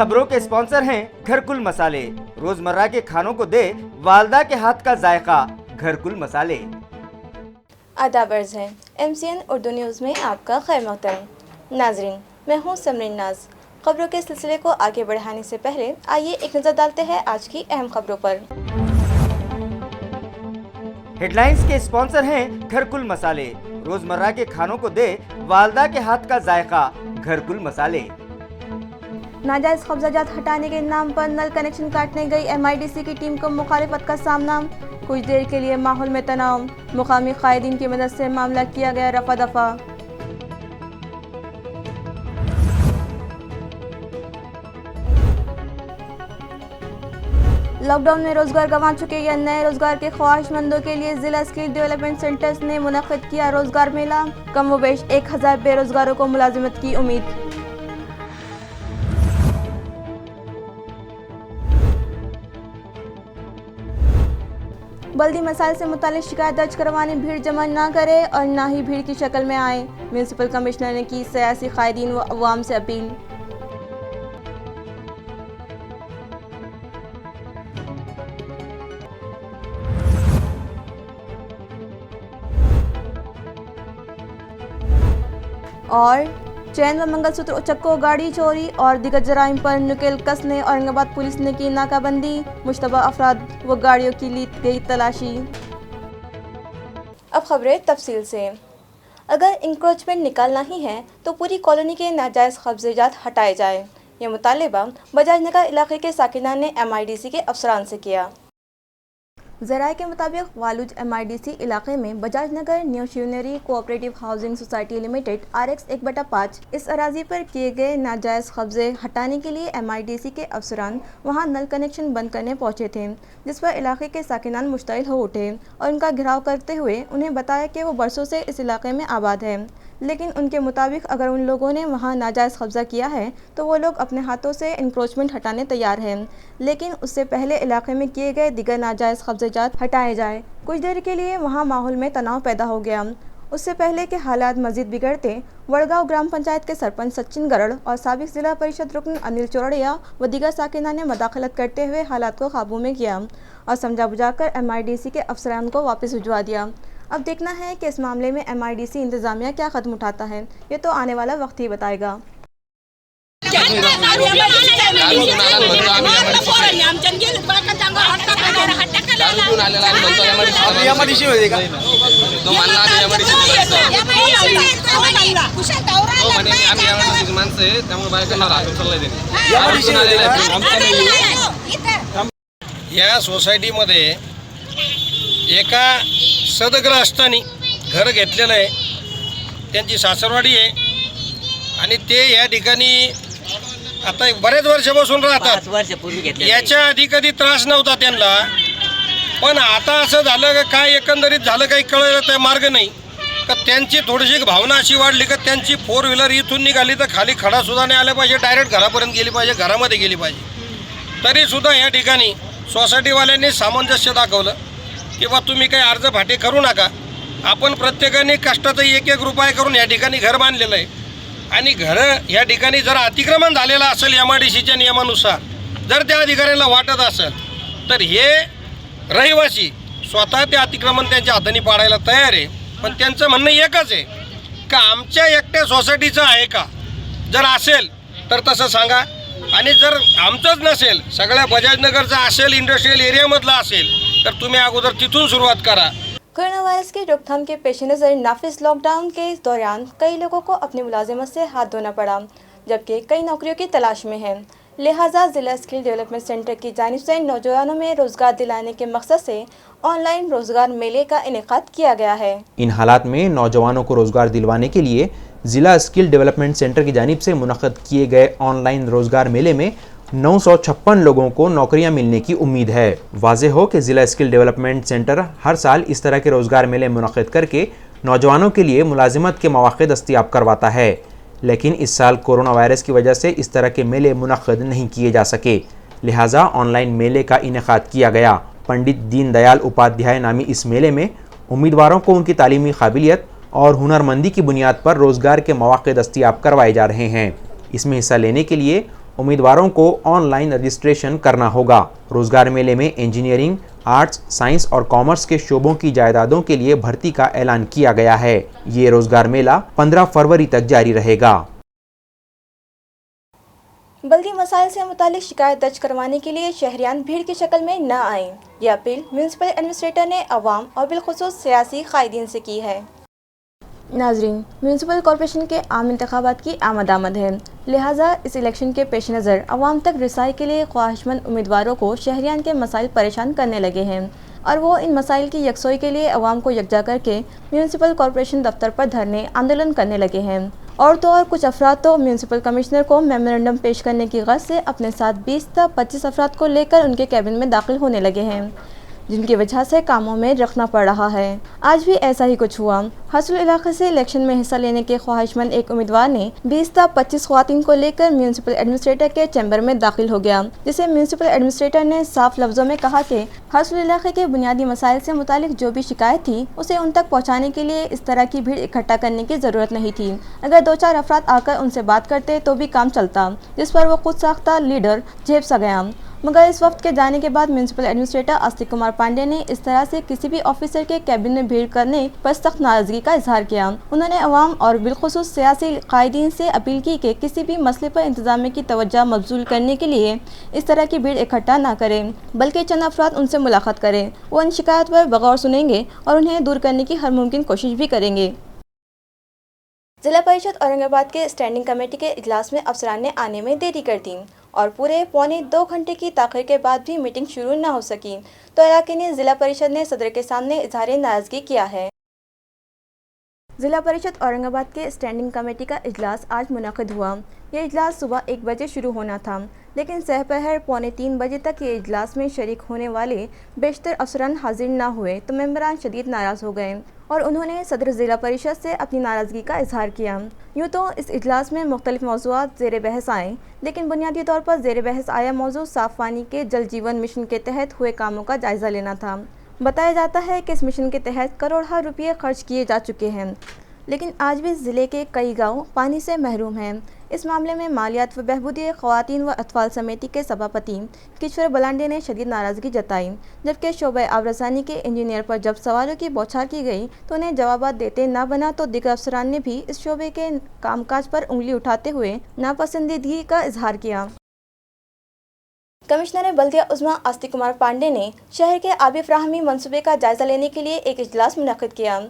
खबरों के स्पॉन्सर हैं घरकुल मसाले। रोजमर्रा के खानों को दे वालदा के हाथ का जायका, घरकुल मसाले। आदाब अर्ज़ है MCN उर्दू न्यूज़ में आपका खैर मक़दम। नाज़रीन, मैं हूँ समरीन नाज। खबरों के सिलसिले को आगे बढ़ाने से पहले आइए एक नज़र डालते हैं आज की अहम खबरों पर। हेडलाइंस के स्पॉन्सर हैं घरकुल मसाले। रोजमर्रा के खानों को दे वालदा के हाथ का जायका, घरकुल मसाले। नाजायज कब्जाजात हटाने के नाम पर नल कनेक्शन काटने गई MIDC की टीम को मुखालिफत का सामना। कुछ देर के लिए माहौल में तनाव, मुकामी कायदीन की मदद से मामला किया गया रफा दफा। लॉकडाउन में रोजगार गंवा चुके या नए रोजगार के ख्वाहिशमंदों के लिए जिला स्किल डेवलपमेंट सेंटर्स ने मुनक़्क़िद किया रोजगार मेला। कम व बेश 1000 बेरोजगारों को मुलाजिमत की उम्मीद। बल्दी मसाइल से मुतालिक शिकायत दर्ज करवाने भीड़ जमा ना करे और ना ही भीड़ की शक्ल में आए। म्यूनसिपल कमिश्नर ने की सियासी कायदीन व अवाम से अपील। और चैन व मंगलसूत्र उचक्कों, गाड़ी चोरी और दिगर जराइम पर नुकेल कसने औरंगाबाद पुलिस ने की नाकाबंदी। मुश्तबा अफराद व गाड़ियों की ली गई तलाशी। अब खबरें तफसील से। अगर इंक्रोचमेंट निकालना ही है तो पूरी कॉलोनी के नाजायज़ कब्ज़ात हटाए जाए। यह मुतालिबा बजाज नगर इलाके के साकिनान ने MIDC के अफसरान से किया। ज़राए के मुताबिक वालूज MIDC इलाके में Bajaj Nagar new Shivneri cooperative housing society limited RX 1/5 इस अराजी पर किए गए नाजायज़ कब्जे हटाने के लिए MIDC के अफसरान वहां नल कनेक्शन बंद करने पहुंचे थे, जिस पर इलाके के साकिनान मुश्तइल हो उठे और उनका घेराव करते हुए उन्हें बताया कि वो बरसों से इस इलाके में आबाद है, लेकिन उनके मुताबिक अगर उन लोगों ने वहां नाजायज़ कब्ज़ा किया है तो वो लोग अपने हाथों से इंक्रोचमेंट हटाने तैयार हैं, लेकिन उससे पहले इलाके में किए गए दिगर नाजायज़ कब्ज़ात हटाए जाए। कुछ देर के लिए वहां माहौल में तनाव पैदा हो गया। उससे पहले के हालात मज़ीद बिगड़ते वड़गांव ग्राम पंचायत के सरपंच सचिन गरड़ और साबिक जिला परिषद रुकन अनिल चौड़िया व दीगर साकिना ने मदाखलत करते हुए हालात को काबू में किया और समझा बुझाकर MIDC के अफसरान को वापस भिजवा दिया। अब देखना है कि इस मामले में MIDC इंतज़ामिया क्या कदम उठाता है, ये तो आने वाला वक्त ही बताएगा। या सोसायटीमध्ये एका सदग्रस्तांनी घर घेतलेलं आहे, त्यांची सासरवाडी आहे आणि ते या ठिकाणी आता बरेच वर्षापासून राहतात। याच्या आधी कधी त्रास नव्हता त्यांना, पण आता असं झालं का काय एकंदरीत झालं काही कळलं तर मार्ग नाही का त्यांची थोडीशी भावना अशी वाढली का त्यांची 4 व्हीलर इथून निघाली तर खाली खडा सुद्धा नाही आला पाहिजे, डायरेक्ट घरापर्यंत गेली पाहिजे, घरामध्ये गेली पाहिजे। तरीसुद्धा या ठिकाणी सोसायटीवाल्यांनी सामंजस्य दाखवलं की बा तुम्ही काही अर्ज फाटे करू नका, आपण प्रत्येकाने कष्टाचा 1-1 रुपया करून या ठिकाणी घर बांधलेलं आहे आणि घरं या ठिकाणी जर अतिक्रमण झालेलं असेल MIDCच्या नियमानुसार, जर त्या अधिकाऱ्यांना वाटत असेल तर हे रहिवासी स्वतः ते अतिक्रमण त्यांच्या हाताने पाडायला तयार आहे। पण त्यांचं म्हणणं एकच आहे का आमच्या एकट्या सोसायटीचं आहे का, जर असेल तर तसं सांगा, आणि जर आमचंच नसेल सगळ्या बजाजनगरचं असेल, इंडस्ट्रियल एरियामधलं असेल तर तुम्ही अगोदर तिथून सुरुवात करा। कोरोना वायरस की रोकथाम के पेश नज़र नाफिज लॉकडाउन के दौरान कई लोगों को अपनी मुलाजिमत से हाथ धोना पड़ा, जबकि कई नौकरियों की तलाश में हैं। लिहाजा जिला स्किल डेवलपमेंट सेंटर की जानिब से नौजवानों में रोज़गार दिलाने के मकसद से ऑनलाइन रोज़गार मेले का इनेकाद किया गया है। इन हालात में नौजवानों को रोज़गार दिलवाने के लिए जिला स्किल डेवलपमेंट सेंटर की जानिब से मुनक़्क़िद किए गए ऑनलाइन रोज़गार मेले में 956 लोगों को नौकरियां मिलने की उम्मीद है। वाज़ेह हो कि ज़िला स्किल डेवलपमेंट सेंटर हर साल इस तरह के रोज़गार मेले मुनक़्क़िद करके नौजवानों के लिए मुलाजिमत के मौक़े दस्तयाब करवाता है, लेकिन इस साल कोरोना वायरस की वजह से इस तरह के मेले मुनक़्क़िद नहीं किए जा सके, लिहाजा ऑनलाइन मेले का इनेकाद किया गया। पंडित दीनदयाल उपाध्याय नामी इस मेले में उम्मीदवारों को उनकी तालीमी काबिलियत और हुनरमंदी की बुनियाद पर रोज़गार के मौक़े दस्तयाब करवाए जा रहे हैं। इसमें हिस्सा लेने के लिए उम्मीदवारों को ऑनलाइन रजिस्ट्रेशन करना होगा। रोजगार मेले में इंजीनियरिंग, आर्ट्स, साइंस और कॉमर्स के शोबों की जायदादों के लिए भर्ती का ऐलान किया गया है। ये रोजगार मेला 15 फरवरी तक जारी रहेगा। बल्कि मसाइल से मुतालिक शिकायत दर्ज करवाने के लिए शहरियान भीड़ की शक्ल में न आएं। यह अपील म्यूनसिपल एडमिनिस्ट्रेटर ने अवाम और बिलखुसूस सियासी कायदीन से की है। नाजरीन, म्यूनसिपल कॉरपोरेशन के आम इंतखाबात की आमद है, लिहाजा इस इलेक्शन के पेश नज़र अवाम तक रसाई के लिए ख्वाहिशमंद उम्मीदवारों को शहरियान के मसाइल परेशान करने लगे हैं और वो इन मसाइल की यकसोई के लिए अवाम को यकजा करके म्यूनसिपल कॉरपोरेशन दफ्तर पर धरने आंदोलन करने लगे हैं। और तो और कुछ अफराद तो म्यूनसिपल कमिश्नर को मेमोरेंडम पेश करने की गर्ज से अपने साथ 20 से 25 अफराद को लेकर उनके कैबिन में दाखिल होने लगे हैं, जिनकी वजह से कामों में रखना पड़ रहा है। आज भी ऐसा ही कुछ हुआ। हसल इलाके से इलेक्शन में हिस्सा लेने के ख्वाहिशमंद एक उम्मीदवार ने 20 से 25 ख्वातीन को लेकर म्यूनसिपल एडमिनिस्ट्रेटर के चैम्बर में दाखिल हो गया, जिसे म्यूनसिपल एडमिनिस्ट्रेटर ने साफ लफ्जों में कहा कि हसल इलाके के बुनियादी मसाइल से मुतालिक जो भी शिकायत थी उसे उन तक पहुँचाने के लिए इस तरह की भीड़ इकट्ठा करने की ज़रूरत नहीं थी। अगर 2-4 अफराद आकर उनसे बात करते तो भी काम चलता, जिस पर वो खुद साख्ता लीडर झेप सा गया। मगर इस वक्त के जाने के बाद म्यूनसिपल एडमिनिस्ट्रेटर आस्तिक कुमार पांडे ने इस तरह से किसी भी ऑफिसर के कैबिन में भीड़ करने पर सख्त नाराजगी का इजहार किया। उन्होंने अवाम और बिलखुसूस सियासी कायदीन से अपील की कि किसी भी मसले पर इंतजामिया की तवज्जो मबजूल करने के लिए इस तरह की भीड़ इकट्ठा न करें, बल्कि चंद अफराद उनसे मुलाकात करें। वो इन शिकायत पर बगौर सुनेंगे और उन्हें दूर करने की हर मुमकिन कोशिश भी करेंगे। जिला परिषद औरंगाबाद के स्टैंडिंग कमेटी के इजलास में अफसरान ने आने में देरी कर दी और पूरे 1.25 घंटे की ताख़ीर के बाद भी मीटिंग शुरू न हो सकी, तो अरकान जिला परिषद ने सदर के सामने इजहार नाराजगी किया है। जिला परिषद औरंगाबाद के स्टैंडिंग कमेटी का इजलास आज मुनक़िद हुआ। यह इजलास सुबह 1 बजे शुरू होना था, लेकिन सहपहर 2:45 बजे तक ये इजलास में शरीक होने वाले बेशतर अफसरान हाजिर न हुए तो मेंबरान शदीद नाराज़ हो गए और उन्होंने सदर ज़िला परिषद से अपनी नाराज़गी का इजहार किया। यूँ तो इस इजलास में मुख्तलिफ मौज़ूआत ज़ेर बहस आए, लेकिन बुनियादी तौर पर ज़ेर बहस आया मौजू साफ़ पानी के जल जीवन मिशन के तहत हुए कामों का जायज़ा लेना था। बताया जाता है कि इस मिशन के तहत करोड़ों रुपये खर्च किए जा चुके हैं, लेकिन आज भी ज़िले के कई गाँव पानी से महरूम हैं। इस मामले में मालियात व बहबूदी ख़वातीन व अतफाल समिति के सभापति किशोर बलांडे ने शदीद नाराज़गी जताई, जबकि शोबे आबरसानी के इंजीनियर पर जब सवालों की बौछार की गई तो उन्हें जवाब देते ना बना, तो दीगर अफसरान ने भी इस शोबे के कामकाज पर उंगली उठाते हुए नापसंदीदगी का इजहार किया। कमिश्नर बल्दिया उज़्मा आस्तिक कुमार पांडे ने शहर के आबी फ्राहमी मनसूबे का जायज़ा लेने के लिए एक इजलास मुनक़िद किया।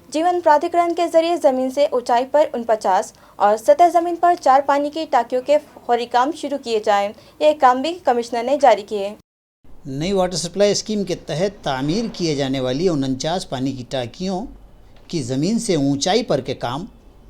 जीवन प्राधिकरण के जरिए ज़मीन से ऊंचाई पर 49 और सतह ज़मीन पर 4 पानी की टाँकियों के फौरी काम शुरू किए जाएं। ये काम भी कमिश्नर ने जारी किए। नई वाटर सप्लाई स्कीम के तहत तामीर किए जाने वाली 49 पानी की टाँकियों की ज़मीन से ऊंचाई पर के काम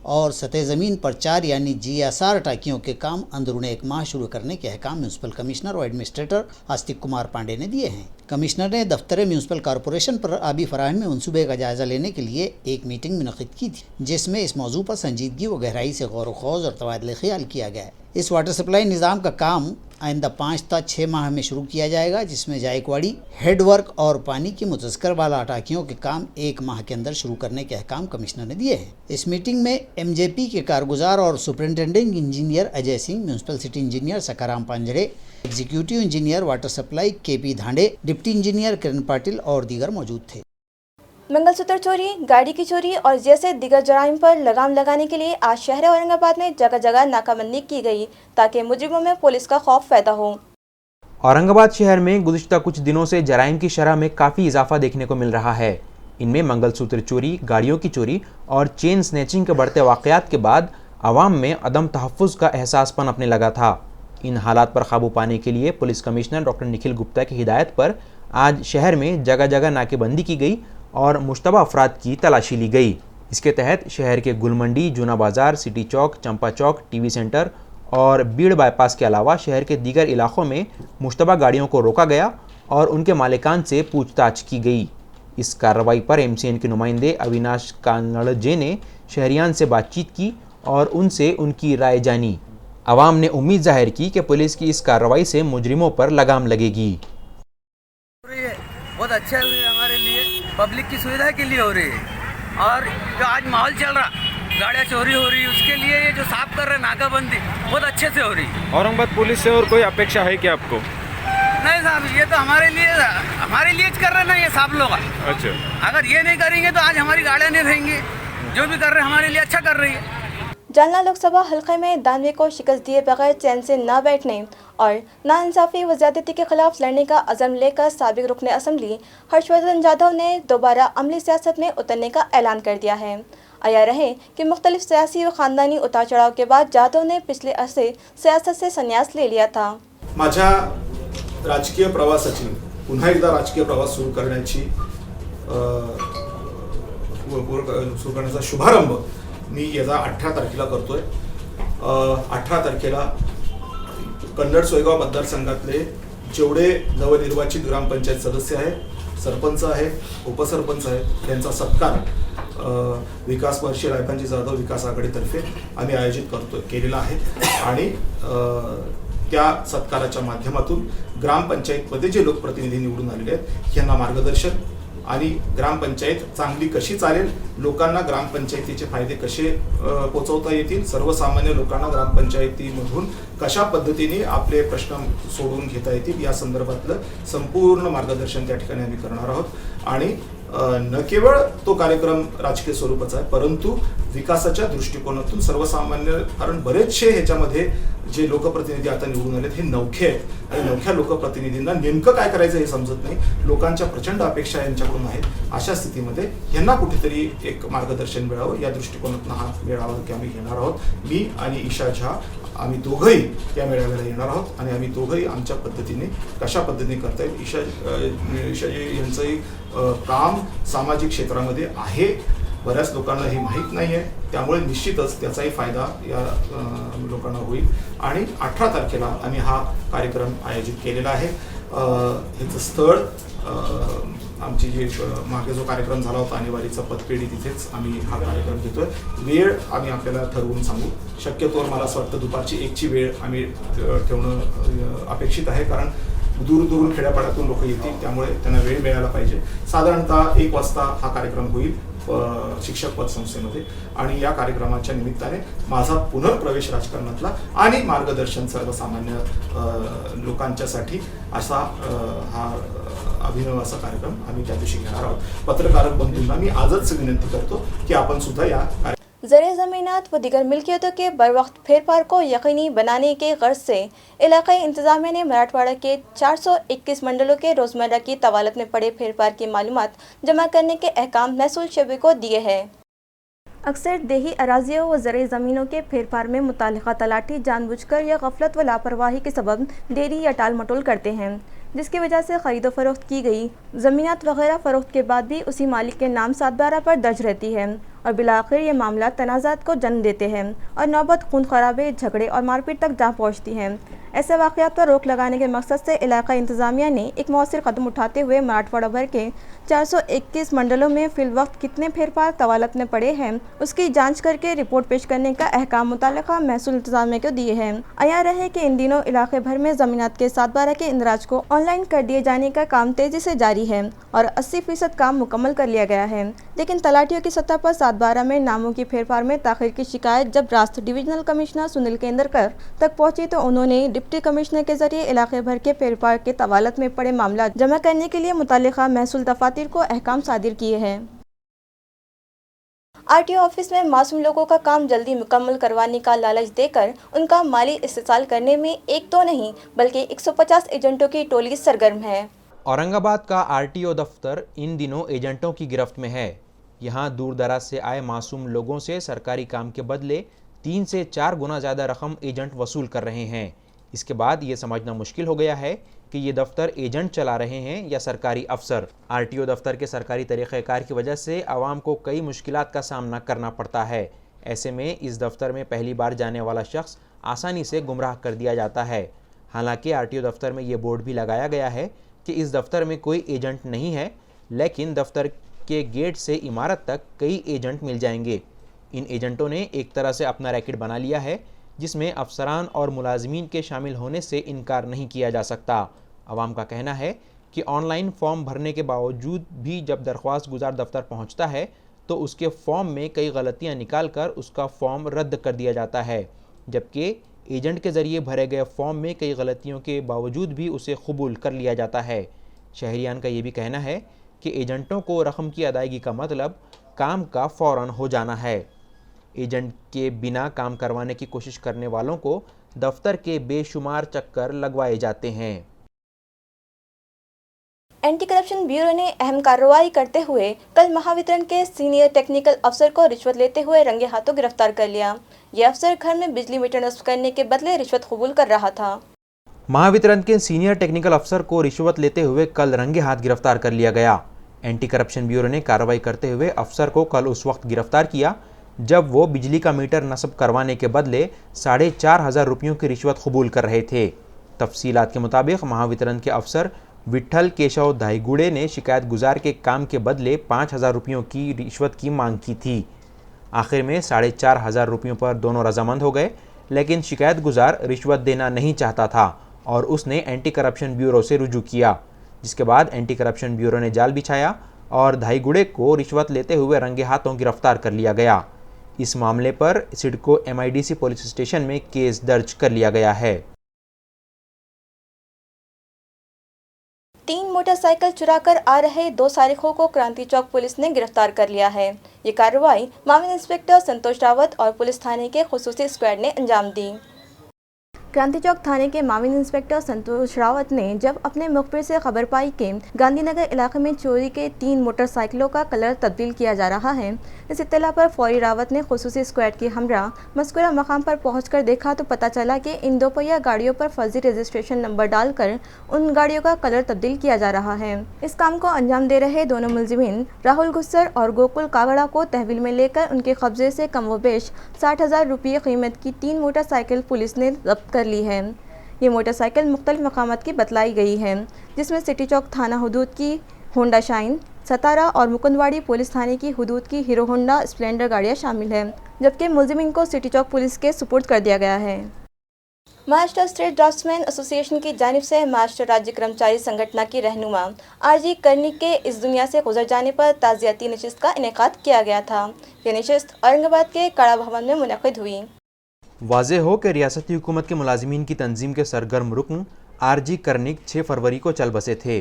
और सतह ज़मीन पर 4 यानी GSR टाँकियों के काम अंदरून 1 माह शुरू करने के अहकाम म्यूनसिपल कमिश्नर और एडमिनिस्ट्रेटर आस्तिक कुमार पांडे ने दिए हैं। कमिश्नर ने दफ्तर म्यूनसिपल कॉरपोरेशन पर आबी फराहमी मनसूबे का जायज़ा लेने के लिए एक मीटिंग मुनक़िद की थी, जिसमें इस मौजू पर संजीदगी व गहराई से गौर व खौज और तबादले ख्याल किया गया है। इस वाटर सप्लाई निज़ाम का काम आइंदा 5 से 6 माह में शुरू किया जाएगा, जिसमें जायकवाड़ी, हेडवर्क और पानी की मुतज़क्कर वाला टाँकियों के काम 1 माह के अंदर शुरू करने के अहकाम कमिश्नर ने दिए हैं। इस मीटिंग में MJP के कारगुजार और superintending engineer Ajay Singh, municipal city engineer Sakharam Panjare, executive engineer water supply KP Dhande, deputy engineer Kiran Patil और दीगर मौजूद थे। मंगलसूत्र चोरी, गाड़ी की चोरी और जैसे दिगर जराइम पर लगाम लगाने के लिए आज शहर औरंगाबाद में जगह जगह नाकाबंदी की गई, ताकि मुजरिमों में पुलिस का खौफ पैदा हो। औरंगाबाद शहर में गुज़िश्ता कुछ दिनों से जराइम की शरह में काफ़ी इजाफा देखने को मिल रहा है। इनमें मंगलसूत्र चोरी, गाड़ियों की चोरी और चेन स्नैचिंग के बढ़ते वाक़यात के बाद आवाम में अदम तहफ़्फ़ुज़ का एहसास पनपने लगा था। इन हालात पर काबू पाने के लिए police commissioner doctor Nikhil Gupta की हिदायत पर आज शहर में जगह जगह नाकेबंदी की गई और मुश्तबा अफराद की तलाशी ली गई। इसके तहत शहर के गुलमंडी, जूना बाज़ार, सिटी चौक, चंपा चौक, TV सेंटर और बीड़ बाईपास के अलावा शहर के दीगर इलाक़ों में मुश्तबा गाड़ियों को रोका गया और उनके मालिकान से पूछताछ की गई। इस कार्रवाई पर MCN के नुमाइंदे अविनाश कानड़जे ने शहरियान से बातचीत की और उनसे उनकी राय जानी। आवाम ने उम्मीद जाहिर की कि पुलिस की इस कार्रवाई से मुजरिमों पर लगाम लगेगी। बहुत अच्छा है हमारे लिए, पब्लिक की सुविधा के लिए हो रही है। और जो आज माहौल चल रहा गाड़ियाँ चोरी हो रही है, उसके लिए ये जो साफ कर रहे हैं नाकाबंदी बहुत अच्छे से हो रही है। औरंगाबाद पुलिस से और कोई अपेक्षा है क्या आपको? नहीं साहब, ये तो हमारे लिए कर रहे हैं ना ये साहब लोग। अच्छा, अगर ये नहीं करेंगे तो आज हमारी गाड़ियाँ नहीं रहेंगी। जो भी कर रहे हैं हमारे लिए अच्छा कर रही है। जालना लोकसभा हल्के में दानवे को शिकस्त दिए बगैर चैन से न बैठने और नाइंसाफी व ज्यादती के खिलाफ लड़ने का अज़म लेकर साबिक रुकन असम्बली हर्षवर्धन जाधव ने दोबारा अमली सियासत में उतरने का ऐलान कर दिया है। आया रहे कि मुख्तलिफ सियासी व ख़ानदानी उतार चढ़ाव के बाद जाधव ने पिछले अरसे सियासत से संन्यास ले लिया था। माझ्या राजकीय प्रवासाची पुन्हा एकदा राजकीय प्रवास सुरू करण्याची सुरू करण्याचा शुभारंभ मी याचा 18 तारखेला करतोय। 18 तारखेला कन्नड सोयगाव मतदारसंघातले जेवढे नवनिर्वाचित ग्रामपंचायत सदस्य आहेत, सरपंच आहेत, उपसरपंच आहेत, त्यांचा सत्कार विकास महर्षी रायभानजी जाधव विकास आघाडीतर्फे आम्ही आयोजित केलेला आहे आणि त्या सत्काराच्या माध्यमातून ग्रामपंचायतमध्ये जे लोकप्रतिनिधी निवडून आलेले आहेत यांना मार्गदर्शन आणि ग्रामपंचायत चांगली कशी चालेल, लोकांना ग्रामपंचायतीचे फायदे कसे पोहोचवता येतील, सर्वसामान्य लोकांना ग्रामपंचायतीमधून कशा पद्धतीने आपले प्रश्न सोडवून घेता येतील या संदर्भातलं संपूर्ण मार्गदर्शन त्या ठिकाणी आम्ही करणार आहोत। आणि न केवळ तो कार्यक्रम राजकीय स्वरूपाचा आहे, परंतु विकासाच्या दृष्टिकोनातून सर्वसामान्य, कारण बरेचसे ह्याच्यामध्ये जे लोकप्रतिनिधी आता निवडून आलेत हे नवखे आहेत आणि नवख्या लोकप्रतिनिधींना नेमकं काय करायचं हे समजत नाही, लोकांच्या प्रचंड अपेक्षा यांच्याकडून आहेत। अशा स्थितीमध्ये यांना कुठेतरी एक मार्गदर्शन मिळावं या दृष्टिकोनातून हा मेळावा की आम्ही घेणार आहोत। मी आणि ईशा झा आम्ही दोघंही या मेळाव्याला येणार आहोत आणि आम्ही दोघंही आमच्या पद्धतीने कशा पद्धतीने करता येईल, ईशाजी यांचंही काम सामाजिक क्षेत्रामध्ये आहे, बऱ्याच लोकांना हे माहीत नाही आहे, त्यामुळे निश्चितच त्याचाही फायदा या लोकांना होईल। आणि 18 तारखेला आम्ही हा कार्यक्रम आयोजित केलेला आहे। ह्याचं स्थळ आमची जी मागे जो कार्यक्रम झाला होता आणीबाणीचा पतपेढी, तिथेच आम्ही हा कार्यक्रम घेतोय। वेळ आम्ही आपल्याला ठरवून सांगू, शक्यतोवर मला असं वाटतं दुपारची 1ची वेळ आम्ही ठेवणं अपेक्षित आहे, कारण दूर खेड्यापाड्यातून लोक येतील, त्यामुळे त्यांना वेळ मिळायला पाहिजे। साधारणतः 1 वाजता हा कार्यक्रम होईल शिक्षक पतसंस्थेमध्ये आणि या कार्यक्रमाच्या निमित्ताने माझा पुनर्प्रवेश राजकारणातला आणि मार्गदर्शन सर्वसामान्य लोकांच्यासाठी असा हा अभिनव असा कार्यक्रम आम्ही त्या दिवशी घेणार आहोत। पत्रकार बंधूंना मी आजच विनंती करतो की आपण सुद्धा या ज़र ज़मीनात व दीगर मिल्कियतों के बर वक्त फेरफार को यकीनी बनाने के गर्ज से इलाक़ाई इंतज़ामिया ने मराठवाड़ा के 421 मंडलों के रोज़मर्रा की तवालत में पड़े फेरफार की मालूमात जमा करने के अहकाम महसूल शबे को दिए हैं। अक्सर देही अराजियों व ज़र ज़मीनों के फेरफार में मुतालिका तलाटी जानबूझकर या गफलत व लापरवाही के सबब देरी या टाल मटोल करते हैं, जिसकी वजह से ख़रीदो फरोख्त की गई ज़मीनात वगैरह फ़रोख्त के बाद भी उसी मालिक के नाम 7/12 पर दर्ज रहती है और बिलाखिर ये मामला तनाज़ात को जन्म देते हैं और नौबत खून खराबे, झगड़े और मारपीट तक जा पहुँचती हैं। ऐसे वाक़यात पर रोक लगाने के मकसद से इलाक़ाई इंतज़ामिया ने एक मौसर कदम उठाते हुए मराठवाड़ा भर के 421 मंडलों में फ़िल वक्त कितने फेरफार तवालत में पड़े हैं उसकी जांच करके रिपोर्ट पेश करने का अहकाम मुताल्लिक़ा महसूल इंतज़ामिया को दिए हैं। आया रहे कि इन दिनों इलाके भर में ज़मीनात के 7/12 के इंदराज को ऑनलाइन कर दिए जाने का काम तेज़ी से जारी है और 80% काम मुकम्मल कर लिया गया है, लेकिन तलाटियों की सतह पर 7/12 में नामों की फेरफार में ताख़ीर की शिकायत जब रास्त डिविजनल कमिश्नर सुनील केंद्रकर तक पहुंची तो उन्होंने डिप्टी कमिश्नर के जरिए इलाके भर के फेरफार के तवालत में पड़े मामला जमा करने के लिए मुताल्लिक़ा महसूल दफातर को अहकाम सादिर किए हैं। आरटीओ ऑफिस में मासूम लोगों का काम जल्दी मुकम्मल करवाने का लालच देकर उनका माली इस्तेसाल करने में एक तो नहीं बल्कि 150 एजेंटों की टोली सरगर्म है। औरंगाबाद का आरटीओ दफ्तर इन दिनों एजेंटों की गिरफ्त में है। यहाँ दूर दराज से आए मासूम लोगों से सरकारी काम के बदले 3 से 4 गुना ज़्यादा रकम एजेंट वसूल कर रहे हैं। इसके बाद ये समझना मुश्किल हो गया है कि ये दफ्तर एजेंट चला रहे हैं या सरकारी अफसर। आरटीओ दफ्तर के सरकारी तरीक़ेकार की वजह से आवाम को कई मुश्किलात का सामना करना पड़ता है। ऐसे में इस दफ्तर में पहली बार जाने वाला शख्स आसानी से गुमराह कर दिया जाता है। हालांकि आरटीओ दफ्तर में ये बोर्ड भी लगाया गया है कि इस दफ्तर में कोई एजेंट नहीं है, लेकिन दफ्तर के गेट से इमारत तक कई एजेंट मिल जाएंगे। इन एजेंटों ने एक तरह से अपना रैकेट बना लिया है जिसमें अफसरान और मुलाजमीन के शामिल होने से इनकार नहीं किया जा सकता। अवाम का कहना है कि ऑनलाइन फॉर्म भरने के बावजूद भी जब दरख्वास्त गुजार दफ्तर पहुंचता है तो उसके फॉर्म में कई गलतियां निकालकर उसका फॉर्म रद्द कर दिया जाता है, जबकि एजेंट के ज़रिए भरे गए फॉर्म में कई गलतियों के बावजूद भी उसे कबूल कर लिया जाता है। शहरियान का ये भी कहना है कि एजेंटों को रकम की अदायगी का मतलब काम का फ़ौरन हो जाना है। एजेंट के बिना काम करवाने की कोशिश करने वालों को दफ्तर के बेशुमार चक्कर लगवाए जाते हैं। एंटी करप्शन ब्यूरो ने अहम कार्रवाई करते हुए कल महावितरण के सीनियर टेक्निकल अफसर को रिश्वत लेते हुए रंगे हाथों गिरफ्तार कर लिया। यह अफसर घर में बिजली मीटर नस्ब करने के बदले रिश्वत कबूल कर रहा था। महावितरण के सीनियर टेक्निकल अफसर को रिश्वत लेते हुए कल रंगे हाथ गिरफ्तार कर लिया गया। एंटी करप्शन ब्यूरो ने कार्रवाई करते हुए अफसर को कल उस वक्त गिरफ्तार किया जब वो बिजली का मीटर नस्ब करवाने के बदले 4,500 रुपयों की रिश्वत कबूल कर रहे थे। तफसीलात के मुताबिक महावितरण के अफसर विट्ठल केशव धाईगुड़े ने शिकायत गुजार के काम के बदले 5,000 रुपयों की रिश्वत की मांग की थी। आखिर में 4,500 रुपयों पर दोनों रजामंद हो गए, लेकिन शिकायत गुजार रिश्वत देना नहीं चाहता था और उसने एंटी करप्शन ब्यूरो से रुजू किया, जिसके बाद एंटी करप्शन ब्यूरो ने जाल बिछाया और धाईगुड़े को रिश्वत लेते हुए रंगे हाथों गिरफ्तार कर लिया गया। इस मामले पर सिडको MIDC पुलिस स्टेशन में केस दर्ज कर लिया गया है। 3 मोटरसाइकिल चुराकर आ रहे 2 सारिकों को क्रांति चौक पुलिस ने गिरफ्तार कर लिया है। ये कार्रवाई मामला इंस्पेक्टर संतोष रावत और पुलिस थाने के खुसूसी स्क्वाड ने अंजाम दी। क्रांति चौक थाने के मामला इंस्पेक्टर संतोष रावत ने जब अपने मुखबिर से खबर पाई कि गांधीनगर इलाके में चोरी के 3 मोटरसाइकिलों का कलर तब्दील किया जा रहा है, इस इत्तला पर फौरी रावत ने खुसूसी स्क्वाड की हमरा मज़कूरा मकाम पर पहुंचकर देखा तो पता चला कि इन 2 पहिया गाड़ियों पर फर्जी रजिस्ट्रेशन नंबर डालकर उन गाड़ियों का कलर तब्दील किया जा रहा है। इस काम को अंजाम दे रहे दोनों मुलजिमीन राहुल गुस्सर और गोकुल कागड़ा को तहवील में लेकर उनके कब्जे से कम व बेश 60,000 रुपये कीमत की 3 मोटरसाइकिल पुलिस ने जब्त कर ली है। ये मोटरसाइकिल मुख्तलिफ मकामात की बतलाई गई है, जिसमें सिटी चौक थाना हुदूद की होंडा शाइन, सतारा और मुकुंदवाड़ी पुलिस थाने की हुदूद की हीरो होंडा स्प्लेंडर गाड़ियां शामिल हैं, जबकि मुलजिमीन को सिटी चौक पुलिस के सुपुर्द कर दिया गया है। महाराष्ट्र स्टेट ड्राफ्ट्समैन एसोसिएशन की जानिब से महाराष्ट्र राज्य कर्मचारी संगठन की रहनुमा RG कर्णिक के इस दुनिया से गुजर जाने पर ताज़ियाती नशिस्त का इनेकाद किया गया था। यह नशिस्त औरंगाबाद के कड़ा भवन में मुनक़िद हुई। वाज़ेह हो कि रियासती हुकूमत के मुलाजिमीन की तंजीम के सरगर्म रुकन RG कर्णिक 6 फरवरी को चल बसे थे।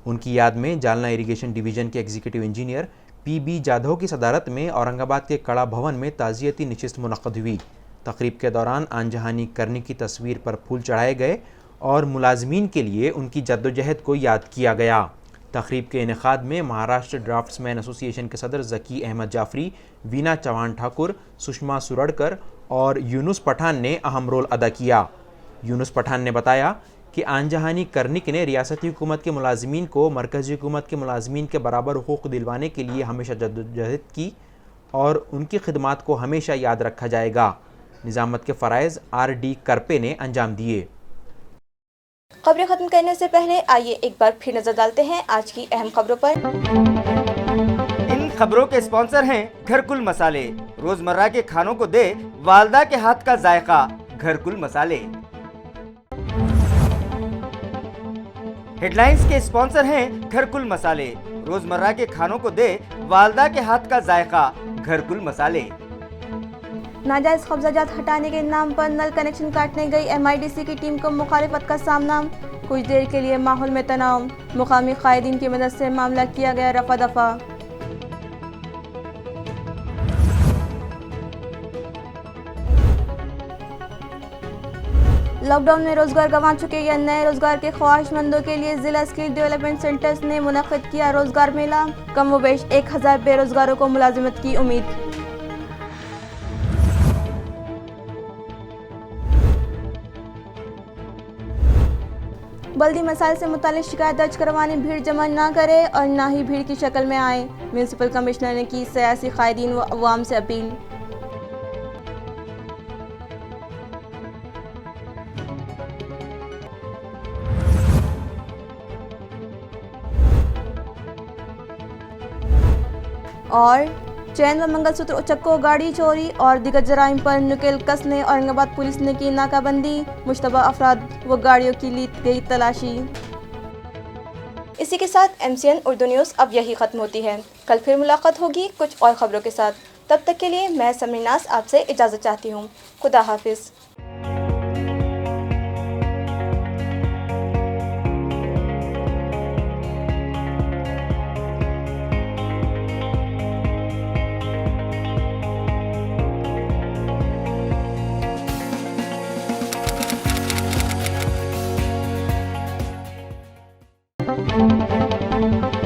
उनकी याद में जालना इरीगेशन डिवीज़न के एग्जीक्यूटिव इंजीनियर PB जाधव की सदारत में औरंगाबाद के कड़ा भवन में ताज़ियती नशिस्त मुनक़्क़द हुई। तकरीब के दौरान आनजहानी कर्णिक की तस्वीर पर फूल चढ़ाए गए और मुलाजमीन के लिए उनकी जद्दोजहद को याद किया गया। तकरीब के इनेकाद में महाराष्ट्र ड्राफ्ट्समैन एसोसिएशन के सदर ज़की अहमद जाफरी, वीना चौहान ठाकुर, सुषमा सुरड़कर और यूनुस पठान ने अहम रोल अदा किया। यूनुस पठान ने बताया कि आनजहानी कर्णिक ने रियासती हुकूमत के मुलाजमीन को मरकज़ी हुकूमत के मुलाजमीन के बराबर हुकूक़ दिलवाने के लिए हमेशा जद्दोजहद की और उनकी खिदमात को हमेशा याद रखा जाएगा। निज़ामत के फ़राइज़ RD करपे ने अंजाम दिए। खबरें खत्म करने से पहले आइए एक बार फिर नजर डालते हैं आज की अहम खबरों पर। इन खबरों के स्पॉन्सर हैं घरकुल मसाले। रोजमर्रा के खानों को दे वालदा के हाथ का जायका, घरकुल मसाले। हेडलाइंस के स्पॉन्सर हैं घरकुल मसाले। रोजमर्रा के खानों को दे वालदा के हाथ का जायका, घरकुल मसाले। नाजायज कब्जाजात हटाने के नाम पर नल कनेक्शन काटने गई MIDC की टीम को मुखालिफत का सामना। कुछ देर के लिए माहौल में तनाव, मुकामी कायदीन की मदद से मामला किया गया रफा दफा। लॉकडाउन में रोजगार गंवा चुके या नए रोजगार के ख्वाहिशमंदों के लिए जिला स्किल डेवलपमेंट सेंटर्स ने मुनक़्क़िद किया रोजगार मेला। कम व बेश 1000 बेरोजगारों को मुलाजिमत की उम्मीद। बल्दी मसाइल से मुतालिक शिकायत दर्ज करवाने भीड़ जमा ना करे और ना ही भीड़ की शक्ल में आए। म्यूनसिपल कमिश्नर ने की सियासी कायदीन व अवाम से अपील। और चैन व मंगलसूत्र उचक्को गाड़ी चोरी और दिगर जराइम पर नुकेल कसने औरंगाबाद पुलिस ने की नाकाबंदी। मुश्तबा अफराद व गाड़ियों की ली गई तलाशी। इसी के साथ MCN उर्दू न्यूज़ अब यही खत्म होती है। कल फिर मुलाकात होगी कुछ और खबरों के साथ। तब तक के लिए मैं समीनास आपसे इजाज़त चाहती हूँ। खुदा हाफिज़।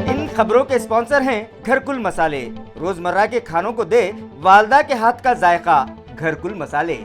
इन खबरों के स्पॉन्सर हैं घरकुल मसाले। रोजमर्रा के खानों को दे वालदा के हाथ का जायका। घरकुल मसाले।